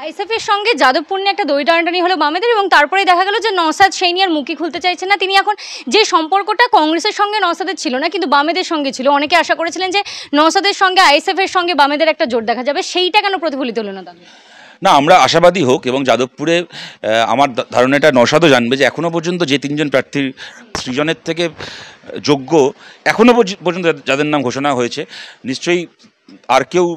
আইএসএফের সঙ্গে যাদবপুর নিয়ে একটা দই টানাটানি হলো বামেদের, এবং তারপরেই দেখা গেল যে নওশাদ সেই নিয়ে আর মুখই খুলতে চাইছেন না। তিনি এখন যে সম্পর্কটা কংগ্রেসের সঙ্গে নওশাদের ছিল না, কিন্তু বামেদের সঙ্গে ছিল। অনেকে আশা করেছিলেন যে নওশাদের সঙ্গে আইএসএফের সঙ্গে বামেদের একটা জোট দেখা যাবে, সেইটা কেন প্রতিফলিত হলো না তাদের? না, আমরা আশাবাদী হোক, এবং যাদবপুরে আমার ধারণা এটা নওশাদও জানবে যে এখনও পর্যন্ত যে তিনজন প্রার্থীর সৃজনের থেকে যোগ্য এখনও পর্যন্ত যাদের নাম ঘোষণা হয়েছে, নিশ্চয়ই আর কেউ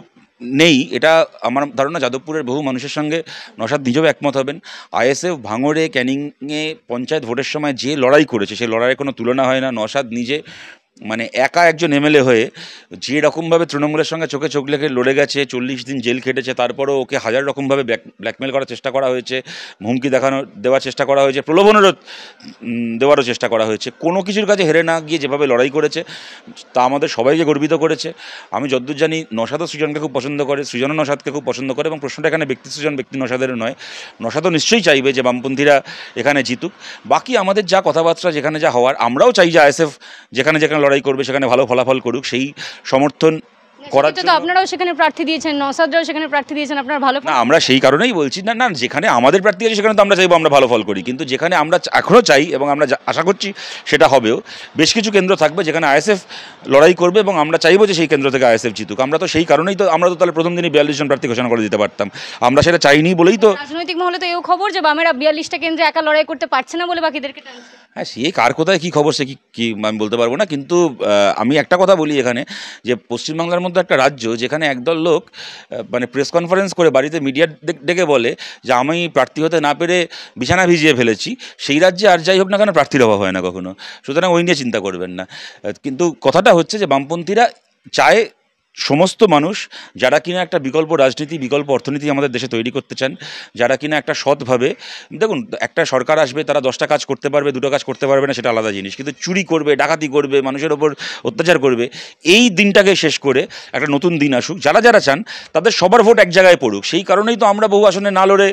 নেই। এটা আমার ধারণা যাদবপুরের বহু মানুষের সঙ্গে নওশাদ নিজেও একমত হবেন। আইএসএফ ভাঙড়ে, ক্যানিংয়ে পঞ্চায়েত ভোটের সময় যে লড়াই করেছে, সেই লড়াইয়ের কোনো তুলনা হয় না। নওশাদ নিজে মানে একা একজন এমএলএ হয়ে যে রকমভাবে তৃণমূলের সঙ্গে চোখে চোখ লেগে লড়ে গেছে, 40 দিন জেল খেটেছে, তারপরেও ওকে হাজার রকমভাবে ব্ল্যাকমেল করার চেষ্টা করা হয়েছে, হুমকি দেওয়ার চেষ্টা করা হয়েছে, প্রলোভনেরও দেওয়ারও চেষ্টা করা হয়েছে। কোনো কিছুর কাছে হেরে না গিয়ে যেভাবে লড়াই করেছে, তা আমাদের সবাইকে গর্বিত করেছে। আমি যতদূর জানি নওশাদও সৃজনকে খুব পছন্দ করে, সৃজনও নওশাদকে খুব পছন্দ করে, এবং প্রশ্নটা এখানে ব্যক্তি সৃজন, ব্যক্তি নওশাদেরও নয়। নওশাদও নিশ্চয়ই চাইবে যে বামপন্থীরা এখানে জিতুক। বাকি আমাদের যা কথাবার্তা, যেখানে যা হওয়ার, আমরাও চাই যে আইএসএফ যেখানে যেখানে লড়াই করবে সেখানে ভালো ফলাফল করুক, সেই সমর্থন করার জন্য। আপনারাও সেখানে প্রার্থী দিয়েছেন, নওশাদরাও সেখানে প্রার্থী দিয়েছেন, আপনারা ভালো না, আমরা সেই কারণেই বলছি না, যেখানে আমাদের প্রার্থী আছে সেখানে তো আমরা চাইবো আমরা ভালো ফল করি, কিন্তু যেখানে আমরা এখনও চাই এবং আমরা আশা করছি সেটা হবেও, বেশ কিছু কেন্দ্র থাকবে যেখানে আইএসএফ লড়াই করবে, এবং আমরা চাইবো যে সেই কেন্দ্র থেকে আইএসএফ জিতুক। আমরা তো সেই কারণেই তো, আমরা তো তাহলে প্রথম দিনই 42 জন প্রার্থী ঘোষণা করে দিতে পারতাম। আমরা সেটা চাইনি বলেই তো। রাজনৈতিক মহলে তো এও খবর যে বামেরা 42টা কেন্দ্রে একা লড়াই করতে পারছে না বলে বাকিদেরকে টানছে। হ্যাঁ, সে কার কোথায় কী খবর সে কি আমি বলতে পারবো না, কিন্তু আমি একটা কথা বলি এখানে, যে পশ্চিমবাংলার মধ্যে একটা রাজ্য যেখানে একদল লোক মানে প্রেস কনফারেন্স করে বাড়িতে মিডিয়া ডেকে বলে যে আমি প্রার্থী হতে না পেরে বিছানা ভিজিয়ে ফেলেছি, সেই রাজ্যে আর যাই হোক না কেন প্রার্থীর অভাব হয় না কখনো। সুতরাং ওই নিয়ে চিন্তা করবেন না। কিন্তু কথাটা হচ্ছে যে বামপন্থীরা চায় সমস্ত মানুষ, যারা কিনা একটা বিকল্প রাজনীতি, বিকল্প অর্থনীতি আমাদের দেশে তৈরি করতে চান, যারা কিনা একটা সৎভাবে, দেখুন একটা সরকার আসবে, তারা 10টা কাজ করতে পারবে, 2টো কাজ করতে পারবে না, সেটা আলাদা জিনিস, কিন্তু চুরি করবে, ডাকাতি করবে, মানুষের ওপর অত্যাচার করবে, এই দিনটাকে শেষ করে একটা নতুন দিন আসুক। যারা যারা চান তাদের সবার ভোট এক জায়গায় পড়ুক। সেই কারণেই তো আমরা বহু আসনে না লড়ে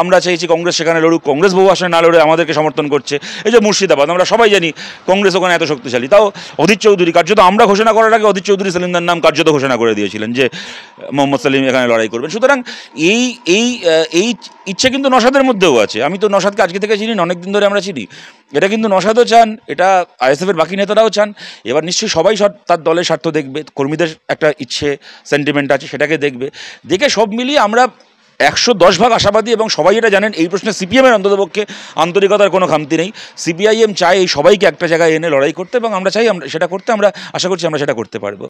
আমরা চাইছি কংগ্রেস সেখানে লড়ুক, কংগ্রেস বহু আসনে না লড়ে আমাদেরকে সমর্থন করছে। এই যে মুর্শিদাবাদ, আমরা সবাই জানি কংগ্রেস ওখানে এত শক্তিশালী, তাও অধীর চৌধুরী কার্যত, আমরা ঘোষণা করার আগে অধীর চৌধুরী সেলিমদার নাম কার্যত ঘোষণা করে দিয়েছিলেন যে মোহাম্মদ সালিম এখানে লড়াই করবেন। সুতরাং এই এই এই ইচ্ছে কিন্তু নওশাদের মধ্যেও আছে। আমি তো নওশাদকে আজকে থেকে চিনি না, অনেকদিন ধরে আমরা চিনি। এটা কিন্তু নওশাদও চান, এটা আইএসএফের বাকি নেতারাও চান। এবার নিশ্চয়ই সবাই তার দলের স্বার্থ দেখবে, কর্মীদের একটা ইচ্ছে সেন্টিমেন্ট আছে, সেটাকে দেখে সব মিলিয়ে আমরা 110 ভাগ আশাবাদী, এবং সবাই এটা জানেন এই প্রশ্নে সিপিএমের অন্ততপক্ষে আন্তরিকতার কোনো খামতি নেই। সিপিআইএম চায় এই সবাইকে একটা জায়গায় এনে লড়াই করতে, এবং আমরা চাই আমরা সেটা করতে, আমরা আশা করছি আমরা সেটা করতে পারবো।